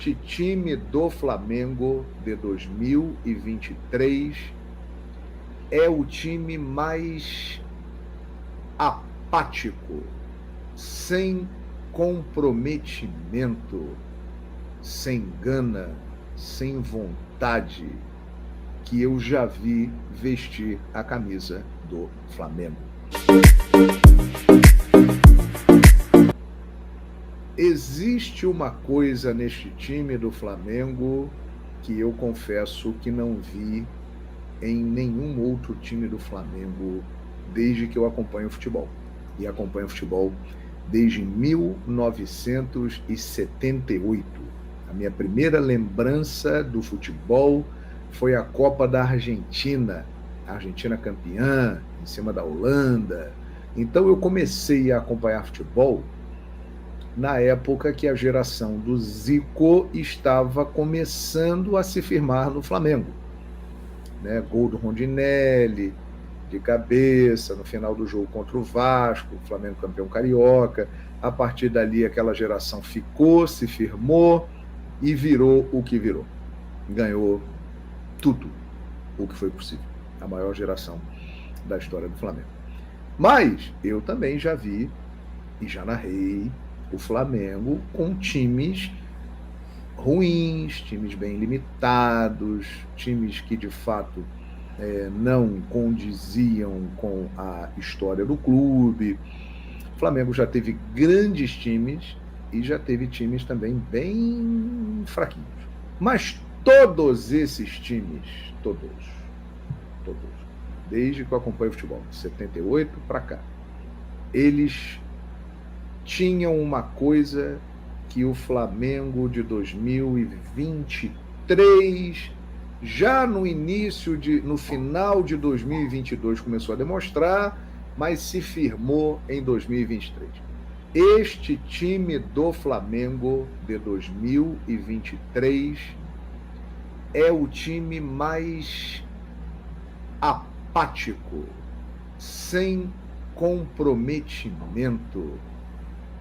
Este time do Flamengo de 2023 é o time mais apático, sem comprometimento, sem gana, sem vontade, que eu já vi vestir a camisa do Flamengo. Existe uma coisa neste time do Flamengo que eu confesso que não vi em nenhum outro time do Flamengo desde que eu acompanho o futebol. E acompanho o futebol desde 1978. A minha primeira lembrança do futebol foi a Copa da Argentina. A Argentina campeã, em cima da Holanda. Então eu comecei a acompanhar futebol na época que a geração do Zico estava começando a se firmar no Flamengo. Né? Gol do Rondinelli, de cabeça, no final do jogo contra o Vasco, o Flamengo campeão carioca. A partir dali, aquela geração ficou, se firmou e virou o que virou. Ganhou tudo o que foi possível. A maior geração da história do Flamengo. Mas eu também já vi e já narrei o Flamengo com times ruins, times bem limitados, times que de fato não condiziam com a história do clube. O Flamengo já teve grandes times e já teve times também bem fraquinhos. Mas todos esses times, todos, desde que eu acompanho o futebol, de 78 para cá, eles tinham uma coisa que o Flamengo de 2023, já no final de 2022 começou a demonstrar, mas se firmou em 2023. Este time do Flamengo de 2023 é o time mais apático, sem comprometimento,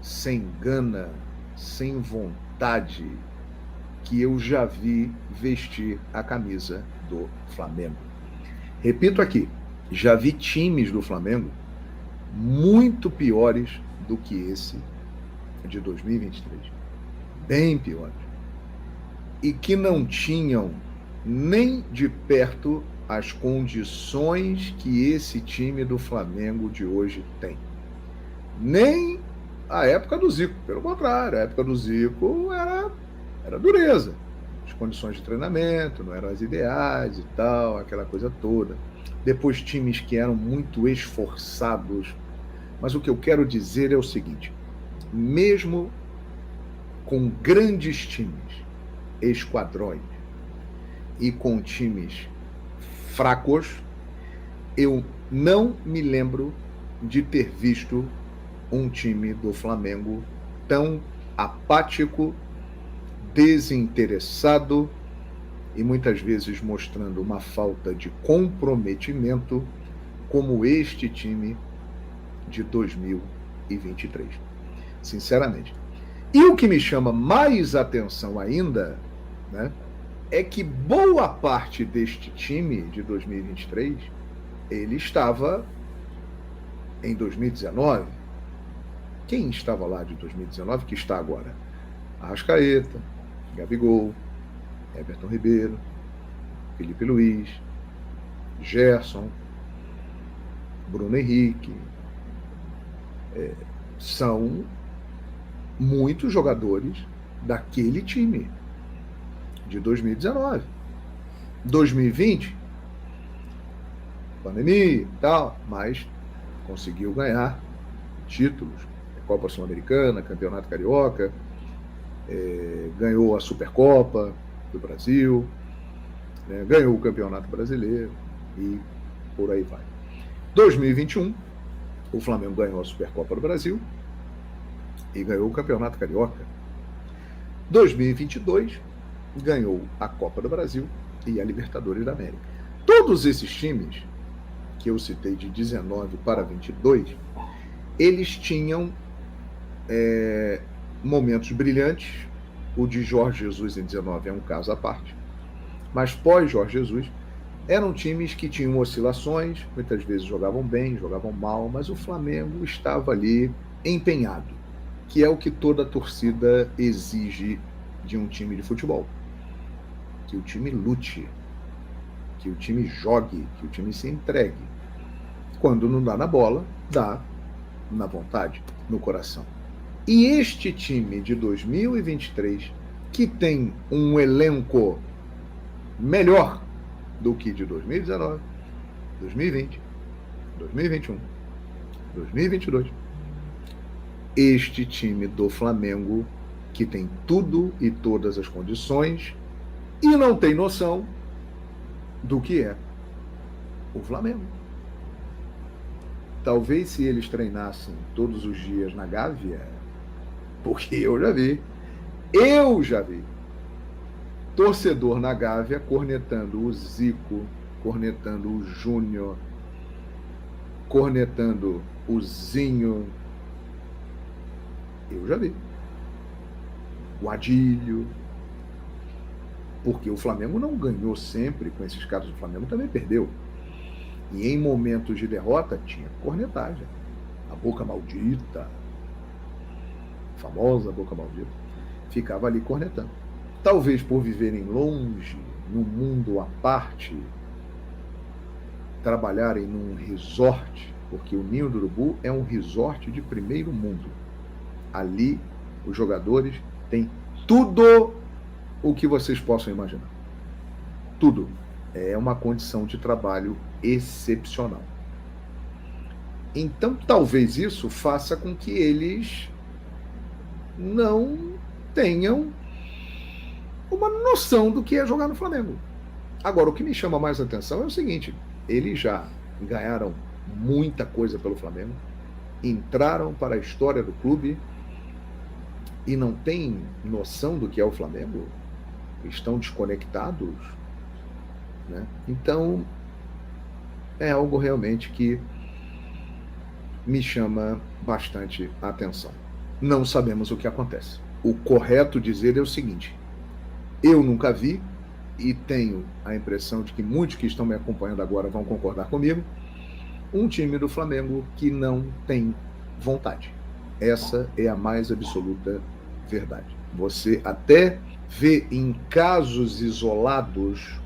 sem gana, sem vontade, que eu já vi vestir a camisa do Flamengo. Repito aqui, já vi times do Flamengo muito piores do que esse de 2023. Bem piores. E que não tinham nem de perto as condições que esse time do Flamengo de hoje tem. Nem a época do Zico, pelo contrário, a época do Zico era dureza. As condições de treinamento não eram as ideais e tal, aquela coisa toda. Depois times que eram muito esforçados. Mas o que eu quero dizer é o seguinte, mesmo com grandes times, esquadrões, e com times fracos, eu não me lembro de ter visto um time do Flamengo tão apático, desinteressado e muitas vezes mostrando uma falta de comprometimento como este time de 2023. Sinceramente. E o que me chama mais atenção ainda, né, é que boa parte deste time de 2023, ele estava em 2019. Quem estava lá de 2019 que está agora? Arrascaeta, Gabigol, Everton Ribeiro, Felipe Luiz, Gerson, Bruno Henrique. São muitos jogadores daquele time de 2019. 2020, pandemia e tal, mas conseguiu ganhar títulos. Copa Sul-Americana, Campeonato Carioca, ganhou a Supercopa do Brasil, né, ganhou o Campeonato Brasileiro e por aí vai. 2021, o Flamengo ganhou a Supercopa do Brasil e ganhou o Campeonato Carioca. 2022, ganhou a Copa do Brasil e a Libertadores da América. Todos esses times que eu citei de 19 para 22, eles tinham momentos brilhantes. O de Jorge Jesus em 19 é um caso à parte. Mas pós-Jorge Jesus, eram times que tinham oscilações, muitas vezes jogavam bem, jogavam mal, mas o Flamengo estava ali empenhado, que é o que toda torcida exige de um time de futebol. Que o time lute, que o time jogue, que o time se entregue. Quando não dá na bola, dá na vontade, no coração. E este time de 2023, que tem um elenco melhor do que de 2019, 2020, 2021, 2022, este time do Flamengo, que tem tudo e todas as condições e não tem noção do que é o Flamengo. Talvez se eles treinassem todos os dias na Gávea, porque eu já vi torcedor na Gávea cornetando o Zico, cornetando o Júnior, cornetando o Zinho. Eu já vi. O Adílio. Porque o Flamengo não ganhou sempre com esses caras. O Flamengo também perdeu. E em momentos de derrota tinha cornetagem. A boca maldita, a famosa boca maldita, ficava ali cornetando. Talvez por viverem longe, num mundo à parte, trabalharem num resort, porque o Ninho do Urubu é um resort de primeiro mundo. Ali, os jogadores têm tudo o que vocês possam imaginar. Tudo. É uma condição de trabalho excepcional. Então, talvez isso faça com que eles não tenham uma noção do que é jogar no Flamengo. Agora, o que me chama mais atenção é o seguinte: eles já ganharam muita coisa pelo Flamengo, entraram para a história do clube e não têm noção do que é o Flamengo, estão desconectados, né? Então, é algo realmente que me chama bastante a atenção. Não sabemos o que acontece. O correto dizer é o seguinte: eu nunca vi, e tenho a impressão de que muitos que estão me acompanhando agora vão concordar comigo, um time do Flamengo que não tem vontade. Essa é a mais absoluta verdade. Você até vê em casos isolados,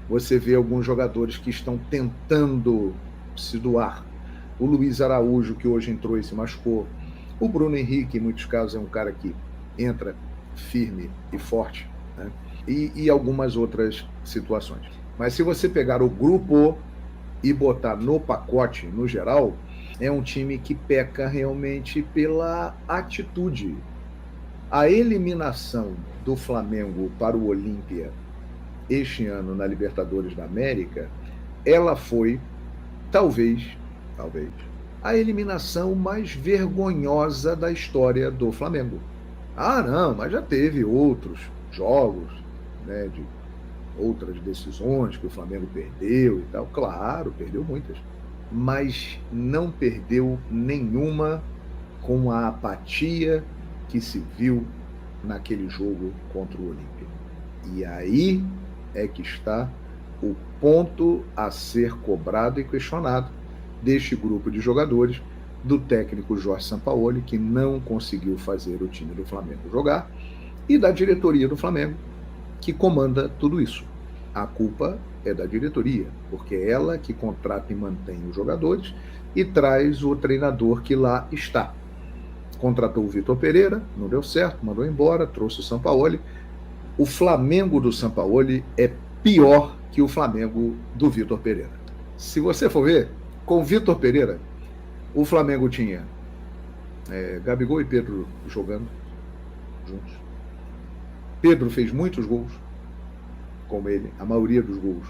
você vê alguns jogadores que estão tentando se doar. O Luiz Araújo, que hoje entrou e se machucou. O Bruno Henrique, em muitos casos, é um cara que entra firme e forte, né? E algumas outras situações. Mas se você pegar o grupo e botar no pacote, no geral, é um time que peca realmente pela atitude. A eliminação do Flamengo para o Olímpia este ano na Libertadores da América, ela foi, talvez, a eliminação mais vergonhosa da história do Flamengo. Ah, não, mas já teve outros jogos, né, de outras decisões que o Flamengo perdeu e tal. Claro, perdeu muitas, mas não perdeu nenhuma com a apatia que se viu naquele jogo contra o Olímpia. E aí é que está o ponto a ser cobrado e questionado deste grupo de jogadores, do técnico Jorge Sampaoli, que não conseguiu fazer o time do Flamengo jogar, e da diretoria do Flamengo, que comanda tudo isso. A culpa é da diretoria, porque é ela que contrata e mantém os jogadores e traz o treinador que lá está. Contratou o Vitor Pereira, não deu certo, mandou embora, trouxe o Sampaoli. O Flamengo do Sampaoli é pior que o Flamengo do Vitor Pereira. Se você for ver, com o Vitor Pereira, o Flamengo tinha Gabigol e Pedro jogando juntos. Pedro fez muitos gols com ele, a maioria dos gols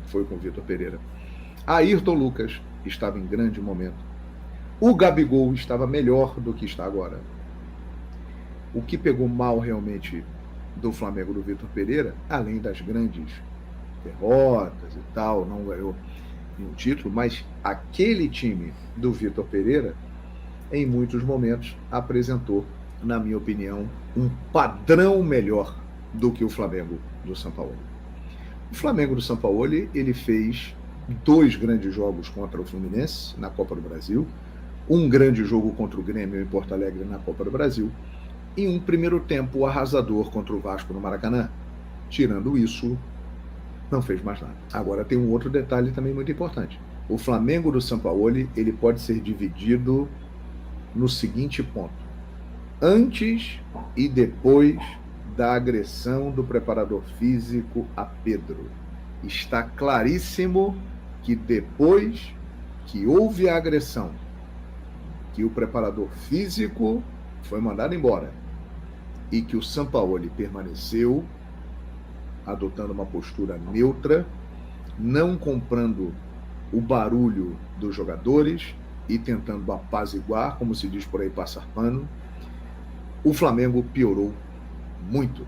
foi com o Vitor Pereira. Ayrton Lucas estava em grande momento. O Gabigol estava melhor do que está agora. O que pegou mal realmente do Flamengo do Vitor Pereira, além das grandes derrotas e tal, não ganhou nenhum título, mas aquele time do Vitor Pereira, em muitos momentos, apresentou na minha opinião, um padrão melhor do que o Flamengo do Sampaoli. O Flamengo do Sampaoli, ele fez 2 grandes jogos contra o Fluminense na Copa do Brasil, um grande jogo contra o Grêmio em Porto Alegre na Copa do Brasil, e um primeiro tempo arrasador contra o Vasco no Maracanã. Tirando isso, não fez mais nada. Agora tem um outro detalhe também muito importante. O Flamengo do Sampaoli, ele pode ser dividido no seguinte ponto: antes e depois da agressão do preparador físico a Pedro. Está claríssimo que depois que houve a agressão, que o preparador físico foi mandado embora e que o Sampaoli permaneceu adotando uma postura neutra, não comprando o barulho dos jogadores e tentando apaziguar, como se diz por aí, passar pano, o Flamengo piorou muito,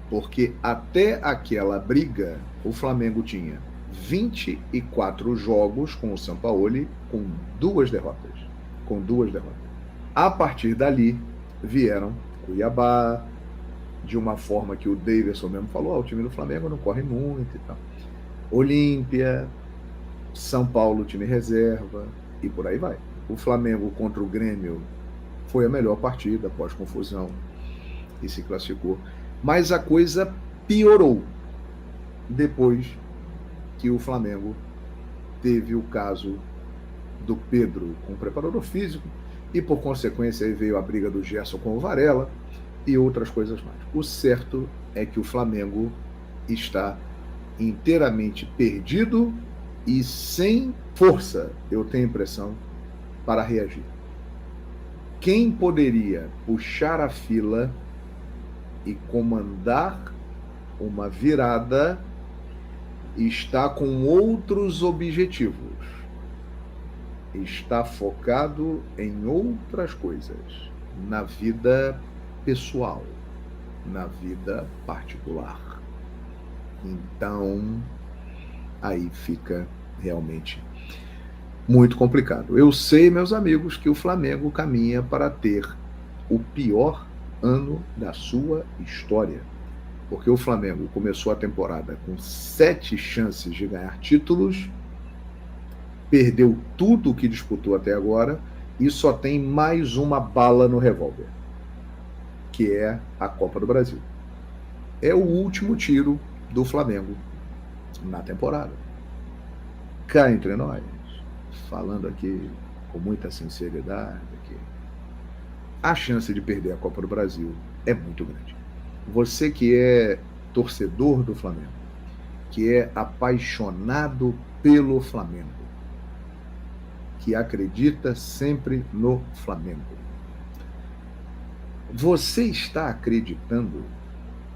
porque até aquela briga o Flamengo tinha 24 jogos com o Sampaoli com 2 derrotas. A partir dali vieram Cuiabá, de uma forma que o Davidson mesmo falou, o time do Flamengo não corre muito e tal. Olímpia, São Paulo, time reserva, e por aí vai. O Flamengo contra o Grêmio foi a melhor partida, após confusão, e se classificou. Mas a coisa piorou depois que o Flamengo teve o caso do Pedro com o preparador físico, e por consequência aí veio a briga do Gerson com o Varela e outras coisas mais. O certo é que o Flamengo está inteiramente perdido e sem força, eu tenho a impressão, para reagir. Quem poderia puxar a fila e comandar uma virada está com outros objetivos. Está focado em outras coisas, na vida pessoal, na vida particular. Então, aí fica realmente muito complicado. Eu sei, meus amigos, que o Flamengo caminha para ter o pior ano da sua história, porque o Flamengo começou a temporada com 7 chances de ganhar títulos, perdeu tudo o que disputou até agora e só tem mais uma bala no revólver, que é a Copa do Brasil. É o último tiro do Flamengo na temporada. Cá entre nós, falando aqui com muita sinceridade, aqui, a chance de perder a Copa do Brasil é muito grande. Você que é torcedor do Flamengo, que é apaixonado pelo Flamengo, que acredita sempre no Flamengo, você está acreditando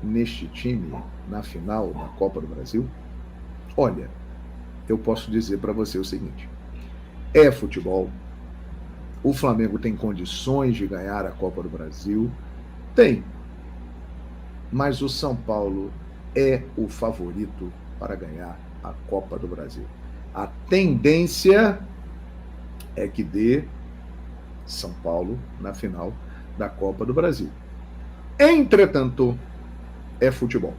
neste time na final da Copa do Brasil? Olha, eu posso dizer para você o seguinte: é futebol, o Flamengo tem condições de ganhar a Copa do Brasil? Tem. Mas o São Paulo é o favorito para ganhar a Copa do Brasil. A tendência é que dê São Paulo na final da Copa do Brasil. Entretanto, é futebol.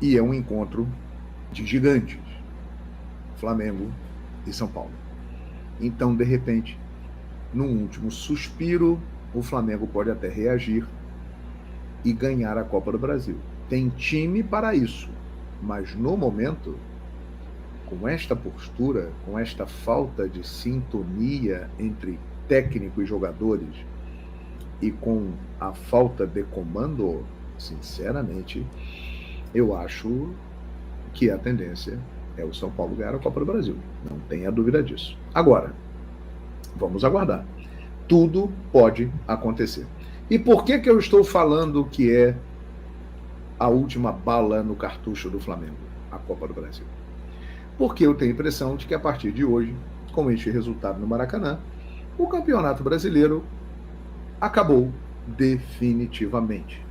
E é um encontro de gigantes, Flamengo e São Paulo. Então, de repente, num último suspiro, o Flamengo pode até reagir e ganhar a Copa do Brasil. Tem time para isso, mas no momento, com esta postura, com esta falta de sintonia entre técnico e jogadores e com a falta de comando, sinceramente, eu acho que a tendência é o São Paulo ganhar a Copa do Brasil. Não tenha dúvida disso. Agora, vamos aguardar. Tudo pode acontecer. E por que eu estou falando que é a última bala no cartucho do Flamengo, a Copa do Brasil? Porque eu tenho a impressão de que a partir de hoje, com este resultado no Maracanã, o Campeonato Brasileiro acabou definitivamente.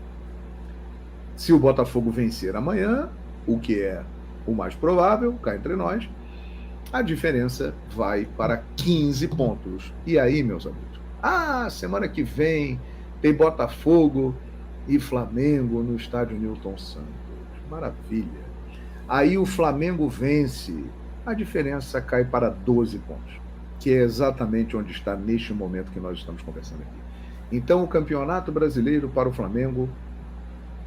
Se o Botafogo vencer amanhã, o que é o mais provável, cá entre nós, a diferença vai para 15 pontos. E aí, meus amigos, semana que vem Tem Botafogo e Flamengo no estádio Newton Santos. Maravilha. Aí o Flamengo vence, a diferença cai para 12 pontos, que é exatamente onde está neste momento que nós estamos conversando aqui. Então o Campeonato Brasileiro para o Flamengo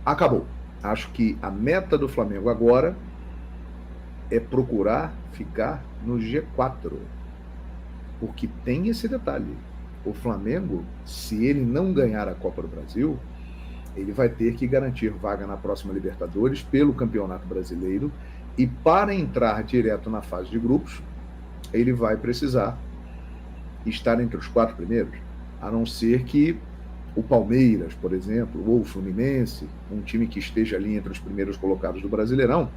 acabou. Acho que a meta do Flamengo agora é procurar ficar no G4, porque tem esse detalhe. O Flamengo, se ele não ganhar a Copa do Brasil, ele vai ter que garantir vaga na próxima Libertadores pelo Campeonato Brasileiro, e para entrar direto na fase de grupos, ele vai precisar estar entre os 4 primeiros, a não ser que o Palmeiras, por exemplo, ou o Fluminense, um time que esteja ali entre os primeiros colocados do Brasileirão,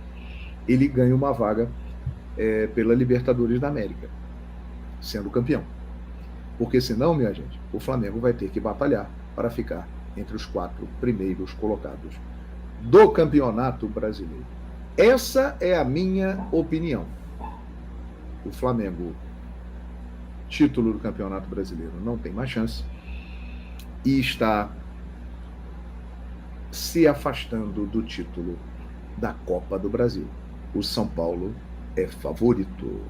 ele ganha uma vaga pela Libertadores da América, sendo campeão. Porque senão, minha gente, o Flamengo vai ter que batalhar para ficar entre os 4 primeiros colocados do Campeonato Brasileiro. Essa é a minha opinião. O Flamengo, título do Campeonato Brasileiro, não tem mais chance e está se afastando do título da Copa do Brasil. O São Paulo é favorito.